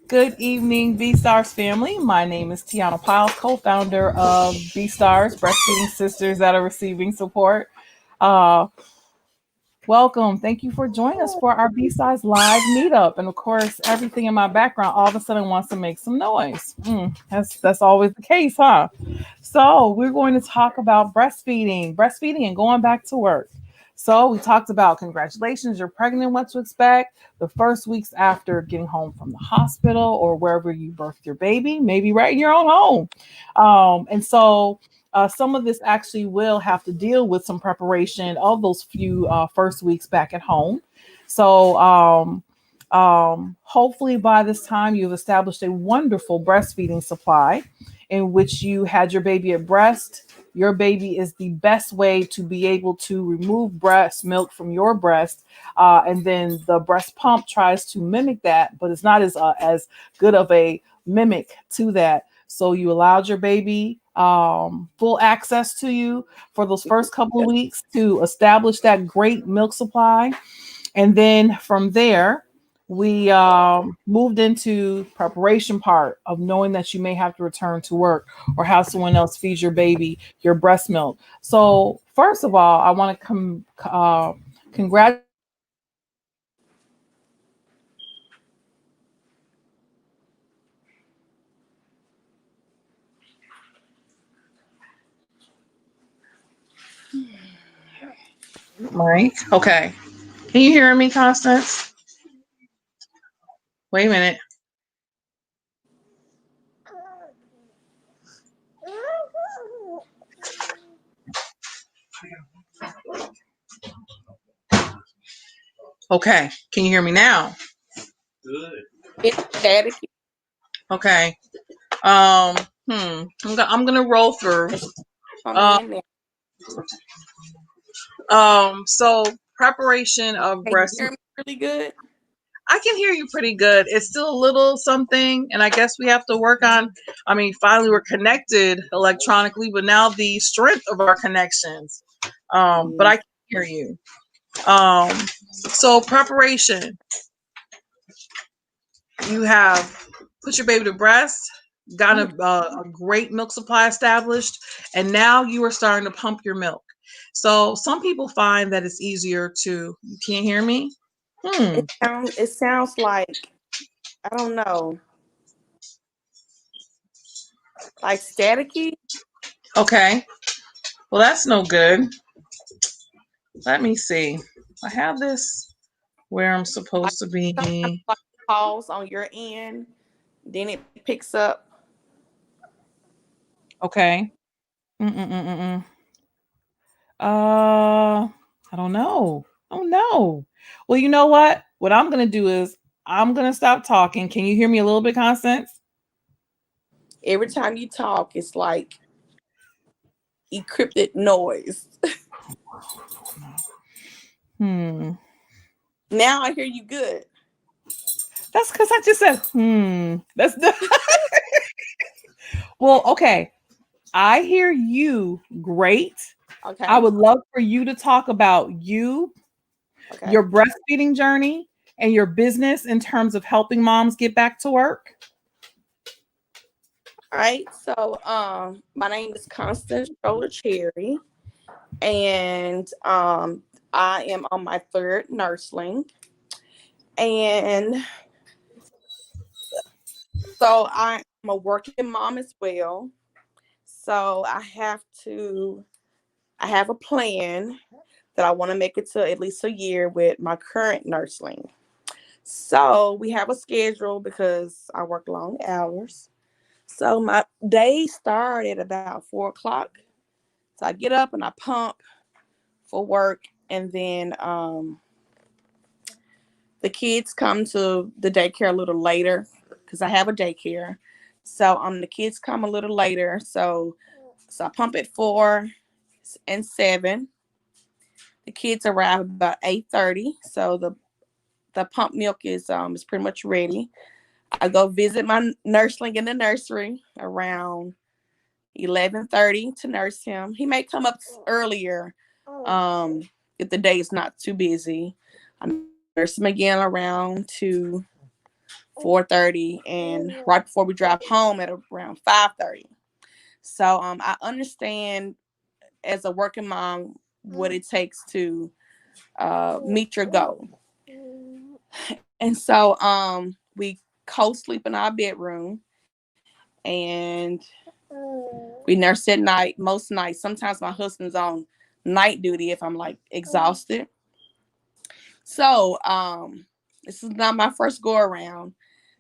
Good evening, BSTARS family. My name is Tiana Piles, co-founder of BSTARS, Breastfeeding Sisters that are receiving support. Uh, Welcome. Thank you for joining us for our B-Sides live meetup. And of course, everything in my background all of a sudden wants to make some noise. That's always the case, huh? So we're going to talk about breastfeeding and going back to work. So we talked about congratulations, you're pregnant, what to expect, the first weeks after getting home from the hospital or wherever you birthed your baby, maybe right in your own home. And so some of this actually will have to deal with some preparation of those few first weeks back at home. So hopefully by this time you've established a wonderful breastfeeding supply in which you had your baby at breast. Your baby is the best way to be able to remove breast milk from your breast, and then the breast pump tries to mimic that, but it's not as good of a mimic to that. So you allowed your baby full access to you for those first couple of weeks to establish that great milk supply. And then from there, we moved into preparation part of knowing that you may have to return to work or have someone else feed your baby your breast milk. So first of all, I want to congratulate. Right. Okay. Can you hear me, Constance? Wait a minute. Okay. Can you hear me now? It's static. Okay. Um, I'm gonna roll through. Coming Uh, in there. so preparation of Can you breast. hear me really good? I can hear you pretty good. It's still a little something, and I guess we have to work on. I mean, finally we're connected electronically, but now the strength of our connections. But Mm. I can hear you. Um, so preparation. You have put your baby to breast, got a great milk supply established, and now you are starting to pump your milk. So some people find that it's easier to. You can't hear me. Hmm. It sounds like, I don't know, like staticky. Okay. Well, that's no good. Let me see. I have this where I'm Like supposed to sometimes be. like pause on your end, then it picks up. Okay. Mm-mm-mm-mm. I don't know. Oh no. Well, you know what? What I'm gonna do is I'm gonna stop talking. Can you hear me a little bit, Constance? Every time you talk, it's like encrypted noise. Hmm. Now I hear you good. That's because I just said That's the well. Okay. I hear you great. I Okay. would love for you to talk about Okay. your breastfeeding journey, and your business in terms of helping moms get back to work. All right. So my name is Constance Stroller Cherry, and I am on my third nursling. And so I'm a working mom as well. So I have a plan that I want to make it to at least a year with my current nursling. So we have a schedule because I work long hours. So my day start at about 4 o'clock. So I get up and I pump for work, and then the kids come to the daycare a little later because I have a daycare. So the kids come a little later. So I pump at 4 and 7. The kids arrive about 8:30. So the pump milk is pretty much ready. I go visit my nursling in the nursery around 11:30 to nurse him. He may come up earlier if the day is not too busy. I nurse him again around 2:45. 4:30, and right before we drive home at around 5:30. So I understand as a working mom what it takes to meet your goal. And so we co-sleep in our bedroom, and we nurse at night most nights. Sometimes my husband's on night duty if I'm like exhausted. So this is not my first go around.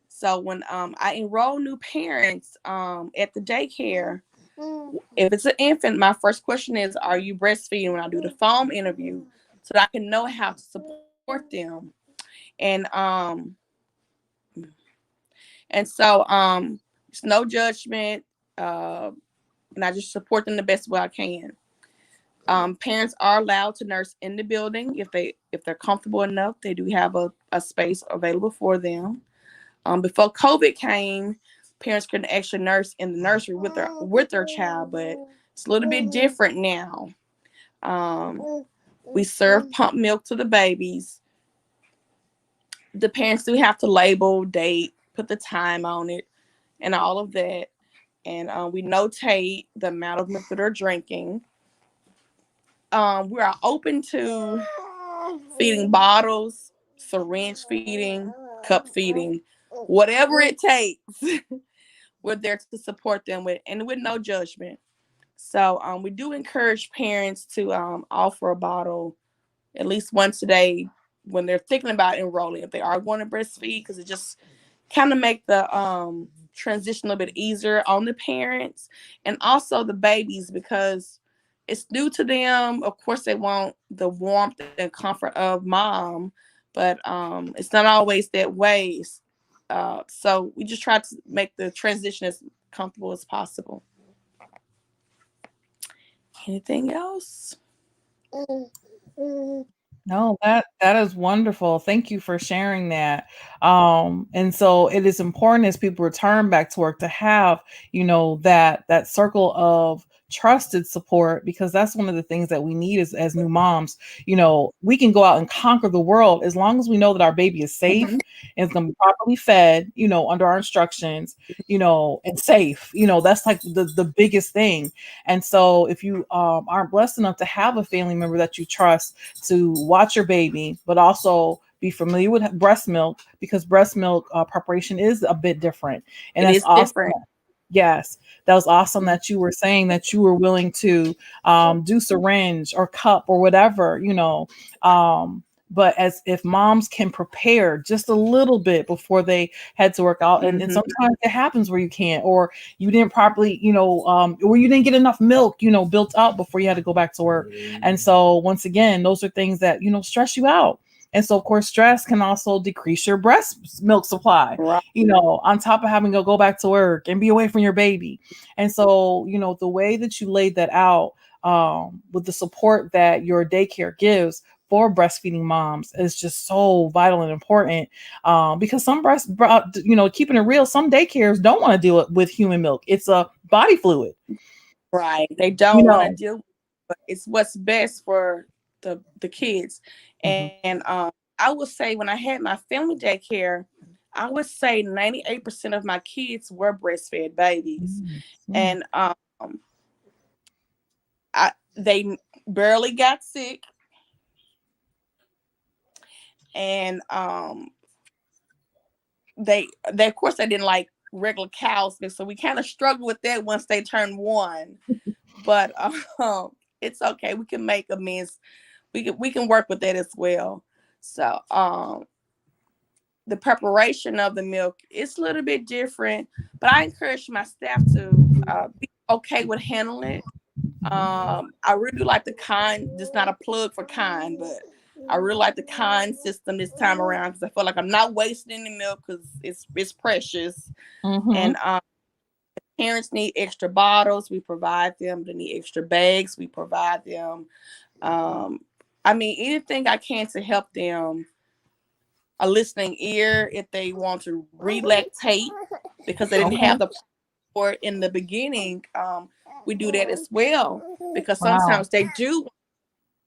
So when I enroll new parents at the daycare, if it's an infant, my first question is, are you breastfeeding, when I do the phone interview, so that I can know how to support them. And it's no judgment, uh, and I just support them the best way I can. Parents are allowed to nurse in the building if they're comfortable enough. They do have a space available for them. Before COVID came, parents couldn't actually nurse in the nursery with their child, but it's a little bit different now. We serve pump milk to the babies. The parents do have to label, date, put the time on it, and all of that. And we notate the amount of milk that they're drinking. We are open to feeding bottles, syringe feeding, cup feeding, whatever it takes. We're there to support them with no judgment. So we do encourage parents to offer a bottle at least once a day when they're thinking about enrolling, if they are going to breastfeed, because it just kind of make the transition a little bit easier on the parents and also the babies, because it's new to them. Of course, they want the warmth and comfort of mom, but it's not always that way. So we just try to make the transition as comfortable as possible. Anything else? No, that is wonderful. Thank you for sharing that. And so it is important as people return back to work to have, that circle of trusted support, because that's one of the things that we need as new moms. We can go out and conquer the world as long as we know that our baby is safe Mm-hmm. and is going to be properly fed, under our instructions, and safe. That's like the biggest thing. And so if you aren't blessed enough to have a family member that you trust to watch your baby, but also be familiar with breast milk, because breast milk preparation is a bit different. And It that's is awesome. different. Yes, that was awesome that you were saying that you were willing to do syringe or cup or whatever, but as if moms can prepare just a little bit before they head to work out, and Mm-hmm. sometimes it happens where you can't, or you didn't properly, or you didn't get enough milk, built up before you had to go back to work. And so once again, those are things that, stress you out. And so, of course, stress can also decrease your breast milk supply, Right. on top of having to go back to work and be away from your baby. And so, the way that you laid that out, with the support that your daycare gives for breastfeeding moms is just so vital and important, because some keeping it real, some daycares don't want to deal with human milk. It's a body fluid, Right. They you don't want to know. deal with it, but it's what's best for the kids. Mhm. And I would say when I had my family daycare, I would say 98% of my kids were breastfed babies. Mm, mm. And they barely got sick. And they of course they didn't like regular cows, so we kind of struggled with that once they turned one. But it's okay. We can make amends. We can work with that as well. So the preparation of the milk is a little bit different, but I encourage my staff to be okay with handling it. I really like the kind. Just not a plug for kind, but I really like the kind system this time around, because I feel like I'm not wasting any milk, because it's precious. And Mhm. parents need extra bottles, we provide them. They need extra bags, we provide them. Um, I mean, anything I can to help them. A listening ear if they want to relactate, because they didn't Okay. have the support in the beginning. We do that as well, because Wow. sometimes they do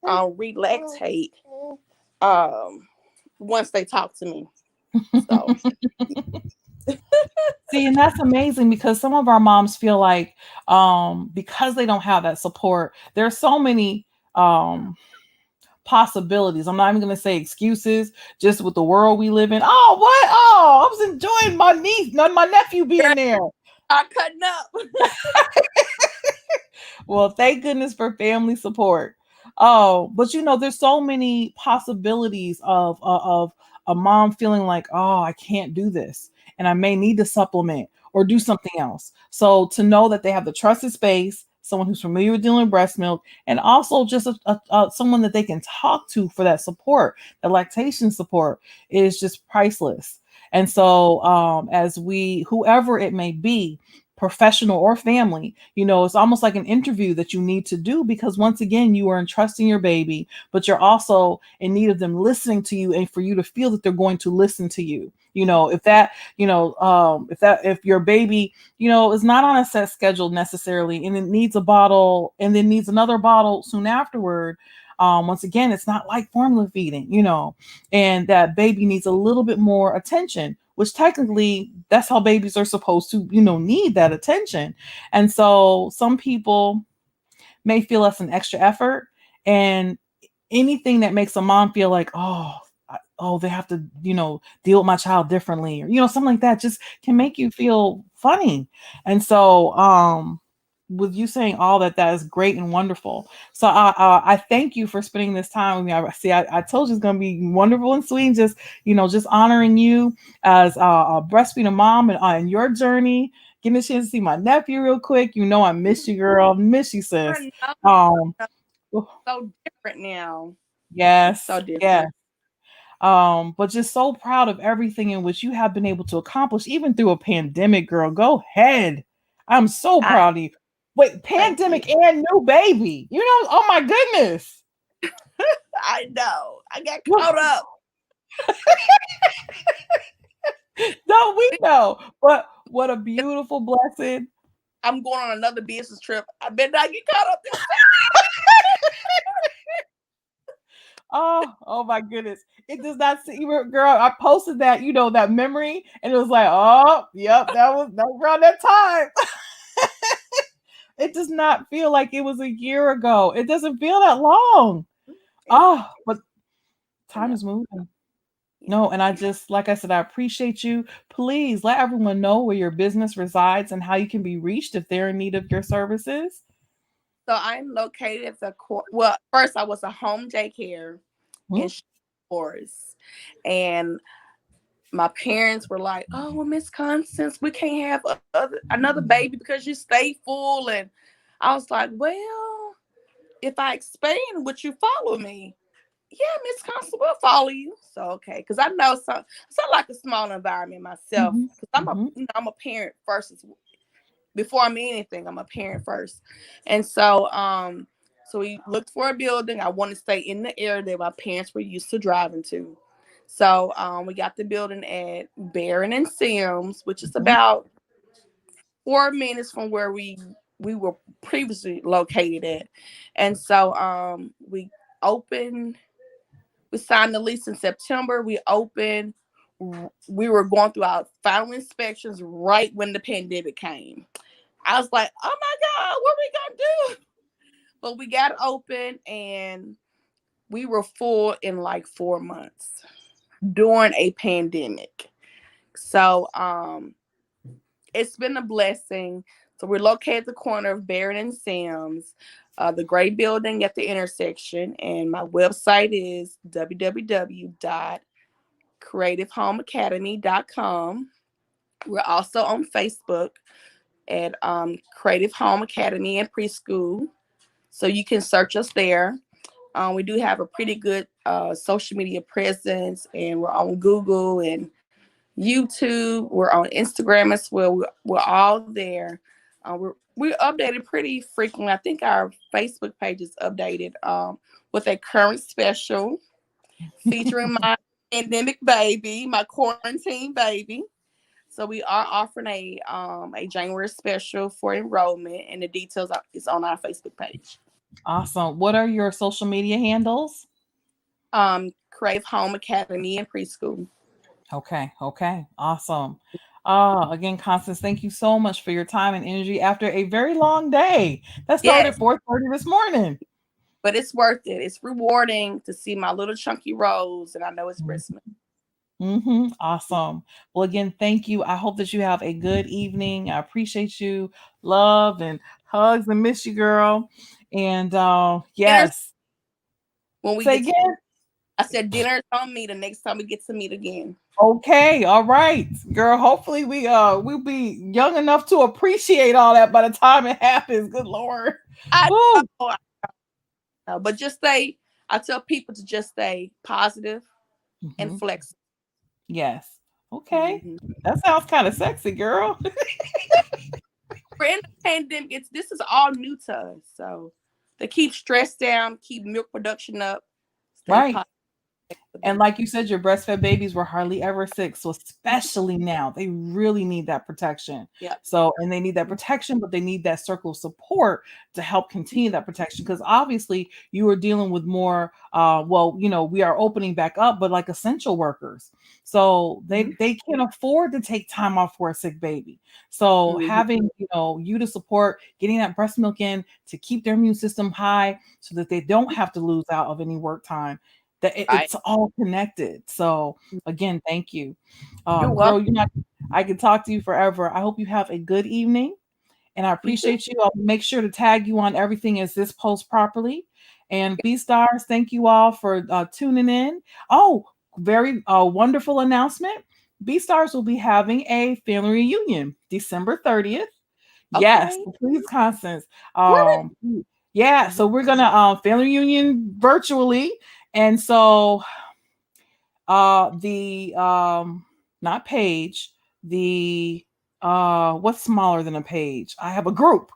relactate um, once they talk to me. So See, and that's amazing because some of our moms feel like because they don't have that support, there's so many possibilities. I'm not even going to say excuses, just with the world we live in. Oh, what? Oh, I was enjoying my niece, my nephew being there. I cutting up. Well, thank goodness for family support. Oh, but there's so many possibilities of a mom feeling like, oh, I can't do this, and I may need to supplement or do something else. So to know that they have the trusted space, someone who's familiar with dealing with breast milk, and also just someone that they can talk to for that support, the lactation support, is just priceless. And so, as whoever it may be, professional or family, it's almost like an interview that you need to do because once again, you are entrusting your baby, but you're also in need of them listening to you and for you to feel that they're going to listen to you. If your baby, is not on a set schedule necessarily and it needs a bottle and then needs another bottle soon afterward. Once again, it's not like formula feeding, and that baby needs a little bit more attention, which technically that's how babies are supposed to, need that attention. And so some people may feel that's an extra effort, and anything that makes a mom feel like, oh, they have to, deal with my child differently, or something like that, just can make you feel funny. And so, with you saying all that, that is great and wonderful. So I thank you for spending this time with me. I told you it's going to be wonderful and sweet. Just just honoring you as a breastfeeding mom and your journey. Getting a chance to see my nephew real quick. I miss you, girl. Miss you, sis. I know Um, so different now. It's so yes, yes. different. But just so proud of everything in which you have been able to accomplish, even through a pandemic, girl. Go ahead. I'm so I proud of you. Wait, thank you. pandemic and new baby. Oh my goodness. I know. I got caught up. Don't we know? But what a beautiful blessing. I'm going on another business trip. I better not get caught up this Oh my goodness. It does not see, girl. I posted that, that memory, and it was like, oh, yep, that was around that time. It does not feel like it was a year ago. It doesn't feel that long. time. It's But I time know. is moving. Yeah. No, and I just, like I said, I appreciate you. Please let everyone know where your business resides and how you can be reached if they're in need of your services. So I'm located at the well, first I was a home daycare Hmm? in Shores. And my parents were like, "Oh, well, Miss Constance, we can't have another baby because you stay full." And I was like, "Well, if I expand, would you follow me?" Yeah, Miss Constance will follow you. So okay, because I know so I like a small environment myself. Hmm. Because I'm a Hmm. I'm a parent first. Before I'm anything, I'm a parent first. And so we looked for a building. I wanted to stay in the area that my parents were used to driving to. So we got the building at Barron and Sims, which is Hmm. about 4 minutes from where we were previously located at. And so opened we signed the lease in September. We opened. We were going through our final inspections right when the pandemic came. I was like, oh my God, what are we gonna do? But we got open and we were full in like 4 months during a pandemic. So it's been a blessing. So we're located at the corner of Barrett and Sims, the gray building at the intersection. And my website is www.creativehomeacademy.com. We're also on Facebook at Creative Home Academy and Preschool. So you can search us there. We do have a pretty good social media presence, and we're on Google and YouTube. We're on Instagram as well. We're all there. We're updated pretty frequently. I think our Facebook page is updated with a current special featuring my pandemic baby, my quarantine baby. So we are offering a January special for enrollment, and the details is on our Facebook page. Awesome. What are your social media handles? Creative Home Academy and Preschool. Okay, okay, awesome. Again, Constance, thank you so much for your time and energy after a very long day that started at Yes, 4:30 this morning. but it's worth it. It's rewarding to see my little chunky rolls, and I know it's breast milk. Mm-hmm. Awesome. Well, again, thank you. I hope that you have a good evening. I appreciate you. Love and hugs and miss you, girl. And Dinner's yes, when we say get to. again. I said dinner's on me the next time we get to meet again. Okay, all right, girl. Hopefully we'll be young enough to appreciate all that by the time it happens. Good Lord. I Woo. know, I know, but just stay. I tell people to just stay positive and Hmm. flexible. Yes. Okay. Mhm. That sounds kind of sexy, girl. We're in the pandemic. This is all new to us, so to keep stress down, keep milk production up, stay Right. positive. And like you said, your breastfed babies were hardly ever sick. So especially now, they really need that protection. Yep. So, and they need that protection, but they need that circle of support to help continue that protection. Because obviously you are dealing with more, well, we are opening back up, but like essential workers. So they can't afford to take time off for a sick baby. So Mm-hmm. having, you to support getting that breast milk in to keep their immune system high so that they don't have to lose out of any work time, that Right. it's all connected. So again, thank you. You're Girl, welcome. I could talk to you forever. I hope you have a good evening and I You too. appreciate you. I'll make sure to tag you on everything as this post properly. And BSTARS, thank you all for tuning in. Oh, very wonderful announcement. BSTARS will be having a family reunion December 30th. Yes, Okay. please, Constance. Really? Yeah, so we're gonna family reunion virtually, and so the not page, the what's smaller than a page? I have a group.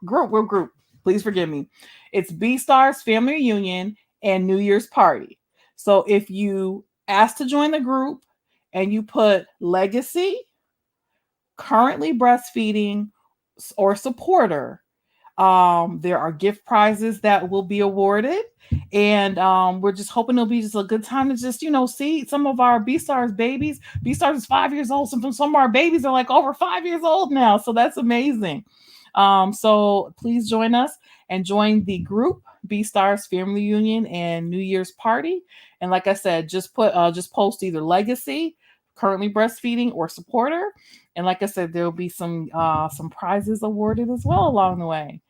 Please forgive me. It's B Stars Family Reunion and New Year's Party. So if you ask to join the group and you put legacy, currently breastfeeding, or supporter, there are gift prizes that will be awarded, and we're just hoping it'll be just a good time to just see some of our B Stars babies. B Stars is 5 years old. Some of our babies are like over 5 years old now, so that's amazing. So please join us and join the group B Stars Family Union and New Year's Party. And like I said, just post either legacy, currently breastfeeding, or supporter. And like I said, there'll be some prizes awarded as well along the way.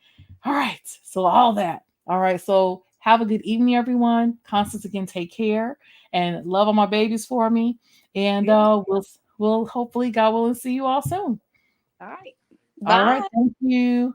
All right. So all that. All right. So have a good evening, everyone. Constance, again, take care and love all my babies for me. And You. we'll hopefully, God willing, see you all soon. All right. All right. Bye. Thank you.